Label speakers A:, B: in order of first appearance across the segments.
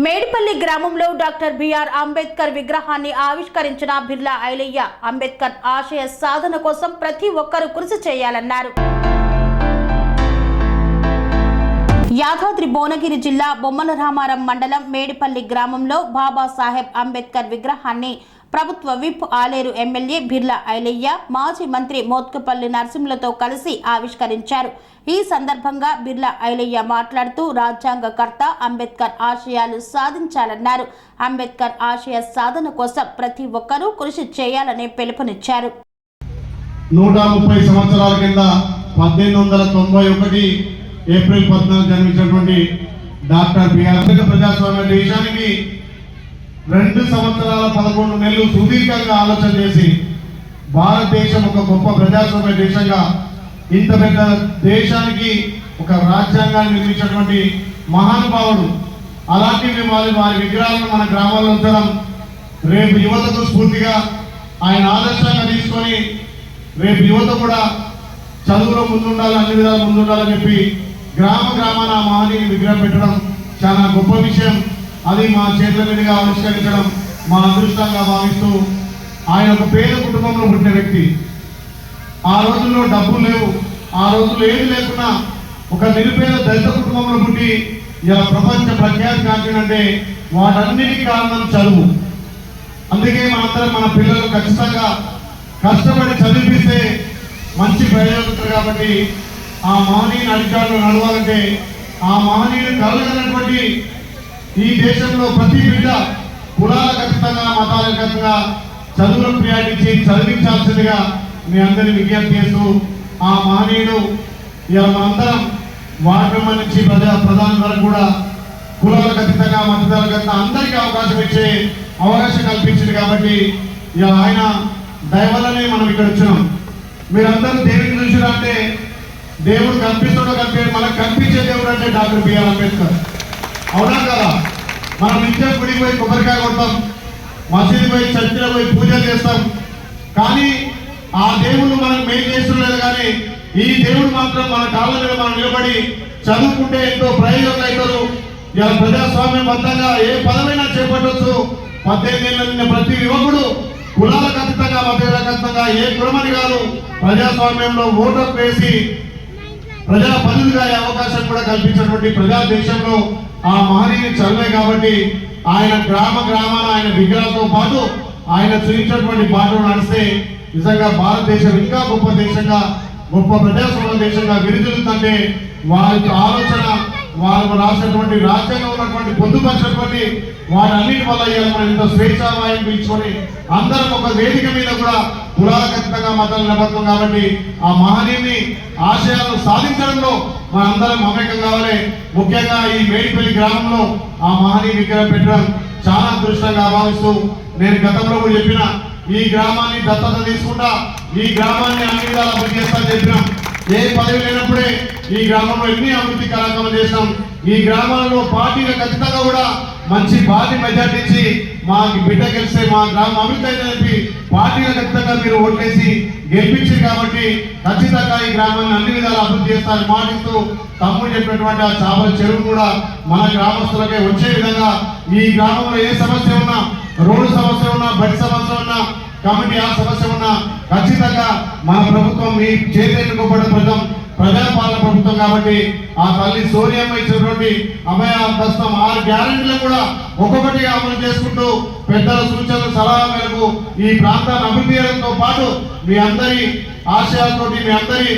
A: మేడిపల్లి గ్రామంలో doctor BR Ambedkar విగ్రహాన్ని ఆవిష్కరించిన బిర్లా ఐలయ్య అంబేద్కర్ ఆశయ సాధన కోసం ప్రతి ఒక్కరూ కృషి చేయాలన్నారు. యాదాద్రి భువనగిరి జిల్లా బొమ్మలరామారం మండలం మేడిపల్లి గ్రామంలో బాబాసాహెబ్ అంబేద్కర్ విగ్రహాన్ని ప్రభుత్వ విప్ ఆలేరు ఎమ్మెల్యే బిర్లా ఐలయ్య మాజీ మంత్రి మోత్కుపల్లి నరసింహులతో కలిసి ఆవిష్కరించారు. ఈ సందర్భంగా బిర్లా ఐలయ్య మాట్లాడుతూ రాజ్యాంగకర్త అంబేద్కర్ ఆశయాలు సాధించాలన్నారు. అంబేద్కర్ ఆశయ సాధన కోసం ప్రతి ఒక్కరూ కృషి చేయాలని పిలుపునిచ్చారు.
B: 130 సంవత్సరాల కింద 1891 ఏప్రిల్ 14 జన్మించినటువంటి డాక్టర్ బిఆర్ ప్రజాస్వామ్య దేశానికి 2 సంవత్సరాల 11 నెలలు సుదీర్ఘంగా ఆలోచన చేసి భారతదేశం ఒక గొప్ప ప్రజాస్వామ్య దేశంగా ఇంత పెద్ద దేశానికి ఒక రాజ్యాంగాన్ని నిర్మించినటువంటి మహానుభావుడు. అలాంటి వారి విగ్రహాలను మన గ్రామాల్లో ఉంచడం రేపు యువతకు స్ఫూర్తిగా ఆయన ఆదర్శంగా తీసుకొని రేపు యువత కూడా చదువులో ముందుండాలి, అన్ని విధాలు ముందుండాలని చెప్పి గ్రామాన మహనీయుని విగ్రహం పెట్టడం చాలా గొప్ప విషయం. అది మా చేతుల మీదుగా ఆవిష్కరించడం మా అదృష్టంగా భావిస్తూ ఆయన ఒక పేద కుటుంబంలో పుట్టిన వ్యక్తి. ఆ రోజుల్లో డబ్బులు లేవు, ఆ రోజుల్లో ఏది లేకున్నా ఒక నిరుపేద దళిత కుటుంబంలో పుట్టి ఇలా ప్రపంచ ప్రఖ్యాతి కాంచిందంటే వాటన్నిటికీ కారణం చదువు. అందుకే మనందరం మన పిల్లలు ఖచ్చితంగా కష్టపడి చదివిస్తే మంచి ప్రయోజకులు. కాబట్టి ఆ మహనీయుని అధికారులు నడవాలంటే ఆ మహనీయుని కలగనటువంటి ఈ దేశంలో ప్రతి బిడ్డ కులాలకు అతీతంగా మతాలకు అతీతంగా చదువులను ప్రయాణించి చదివించాల్సిందిగా మీ అందరినీ విజ్ఞప్తి చేస్తూ ఆ మహనీయుడు ఇలా మనందరం వార్డు మెంబర్ నుంచి ప్రధాని వరకు కూడా కులాలకు అతీతంగా మతాలకు అతీతంగా అందరికీ అవకాశం కల్పించింది. కాబట్టి ఇలా ఆయన దయవల్లనే మనం ఇక్కడ వచ్చినాం. మీరందరూ దేవుడిని చూసిరంటే దేవుడు కనిపిస్తుండో మనకు కనిపించే దేవుడు అంటే డాక్టర్ బిఆర్ అంబేద్కర్. అవునా కదా? మనం నిత్యం గుడికి పోయి కొబ్బరికాయ కొడతాం, మసీదు పోయి చర్చిలో పోయి పూజలు చేస్తాం. కానీ ఆ దేవుడు మనకు మేలు చేస్తున్నారు. కానీ ఈ దేవుడు మాత్రం మన కాళ్ళ మీద మనం నిలబడి చదువుకుంటే ఎంతో ప్రయోజనం అవుతారు. ఇలా ప్రజాస్వామ్యబద్ధంగా ఏ పదమైనా చేపట్టవచ్చు. 18 ఏళ్ళ నిన్న ప్రతి యువకుడు కులాలకు అతీతంగా మతాలకు అతీతంగా ఏ కులమని కాదు ప్రజాస్వామ్యంలో ఓటు వేసి ప్రజల పనులుగా అవకాశం కూడా కల్పించినటువంటి ప్రజాదేశంలో ఆ మహనీయుని చదివే. కాబట్టి ఆయన గ్రామాన ఆయన విగ్రహాలతో పాటు ఆయన చూపించినటువంటి బాటలు నడిస్తే నిజంగా భారతదేశం ఇంకా గొప్ప దేశంగా గొప్ప ప్రజాస్వామ్య దేశంగా విరుచులుతుంటే వారి ఆలోచన వారు రాసినటువంటి రాజ్యాంగంలో ఉన్నటువంటి పొందుపరిచినటువంటి వారన్నిటి వల్ల మనం ఇంత స్వేచ్ఛావాయం పీల్చుకొని అందరం ఒక వేదిక మీద కూడా కులాలకతంగా మతాలు నిలబడతాం. కాబట్టి ఆ మహనీయుని ఆశయాలను సాధించడంలో మన అందరం మమేకం కావాలి. ముఖ్యంగా ఈ మేడిపల్లి గ్రామంలో ఆ మహనీయ విగ్రహం పెట్టడం చాలా అదృష్టంగా భావిస్తూ నేను గతంలో కూడా చెప్పిన ఈ గ్రామాన్ని దత్తత తీసుకుంటా, ఈ గ్రామాన్ని అన్ని విధాలు అభివృద్ధి చేస్తా చెప్పినాం. ఏ పదవి లేనప్పుడే ఈ గ్రామంలో ఎన్ని అభివృద్ధి కార్యక్రమాలు చేసినాం. ఈ గ్రామాలలో పార్టీలకు ఖచ్చితంగా కూడా మంచి భారీ మెజార్టీ ఇచ్చి మా బిడ్డ గెలిస్తే మా గ్రామం అభివృద్ధి అయిందని చెప్పి పార్టీలకు ఖచ్చితంగా మీరు ఓట్లేసి గెలిపించారు. కాబట్టి ఖచ్చితంగా ఈ గ్రామాన్ని అన్ని విధాలు అభివృద్ధి చేస్తారని మాటిస్తూ తమ్ముడు చెప్పినటువంటి ఆ చేపల చెరువు కూడా మన గ్రామస్తులకే వచ్చే విధంగా ఈ గ్రామంలో ఏ సమస్య ఉన్నా, రోడ్డు సమస్య ఉన్నా, బడి సమస్య ఉన్నా, కమిటీ ఆ సమస్య ఉన్నా ఖచ్చితంగా మన ప్రభుత్వం మీ చేతులు ప్రజాపాలన ప్రభుత్వం. కాబట్టి ఆ తల్లి సోనియమ్మ ఇచ్చినటువంటి అభయ ప్రస్తుతం 6 గ్యారెంటీలు కూడా ఒక్కొక్కటి అమలు చేసుకుంటూ పెద్దల సూచనలు సలహా మేరకు ఈ ప్రాంతాన్ని అభివృద్ధి చేయడంతో పాటు మీ అందరి ఆశయాలతోటి మీ అందరి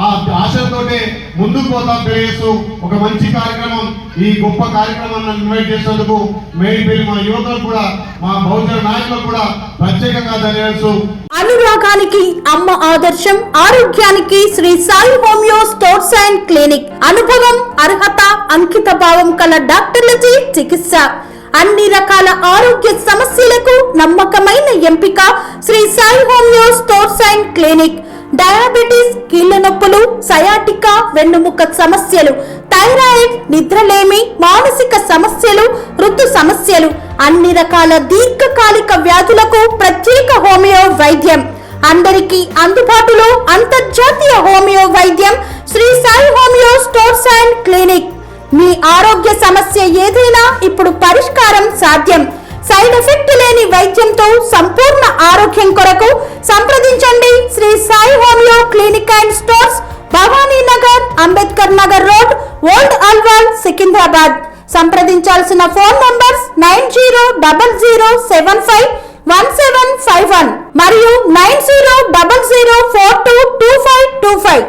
B: ఆ ఆశలతోటే ముందుకు పోతాం తెలియజేస్తూ ఒక మంచి కార్యక్రమం ఈ గొప్ప కార్యక్రమాన్ని ఇన్వైట్ చేసినందుకు మేడిపల్లి మా యువకులు కూడా మా బహుజన నాయకులకు కూడా ప్రత్యేకంగా ధన్యవాదాలు.
A: అనురాగానికి అమ్మ ఆదర్శం, ఆరోగ్యానికి Shri Sai homeo stores and clinic. అనుభవం, అర్హత, అంకిత భావం కల డాక్టర్లచే చికిత్స. అన్ని రకాల ఆరోగ్య సమస్యలకు నమ్మకమైన ఎంపిక Shri Sai homeo stores and clinic. Diabetes, కీళ్ల నొప్పులు, సయాటికా, వెన్నుముక సమస్యలు, థైరాయిడ్, నిద్రలేమి, మానసిక సమస్యలు, ఋతు సమస్యలు, అన్ని రకాల దీర్ఘకాలిక వ్యాధులకు ప్రత్యేక హోమియో వైద్యం. అందరికీ అందుబాటులో అంతర్జాతీయ హోమియో వైద్యం Shri Sai homeo stores and clinic. మీ ఆరోగ్య సమస్య ఏదైనా ఇప్పుడు పరిష్కారం సాధ్యం. సైడ్ ఎఫెక్ట్ లేని వైద్యంతో సంపూర్ణ ఆరోగ్యం కొరకు సంప్రదించండి Shri Sai homeo clinic and stores, Bhavani Nagar, Ambedkar Nagar road, old Alwal, Secunderabad. సంప్రదించాల్సిన ఫోన్ నంబర్స్ 9000751751 మరియు 9000422525.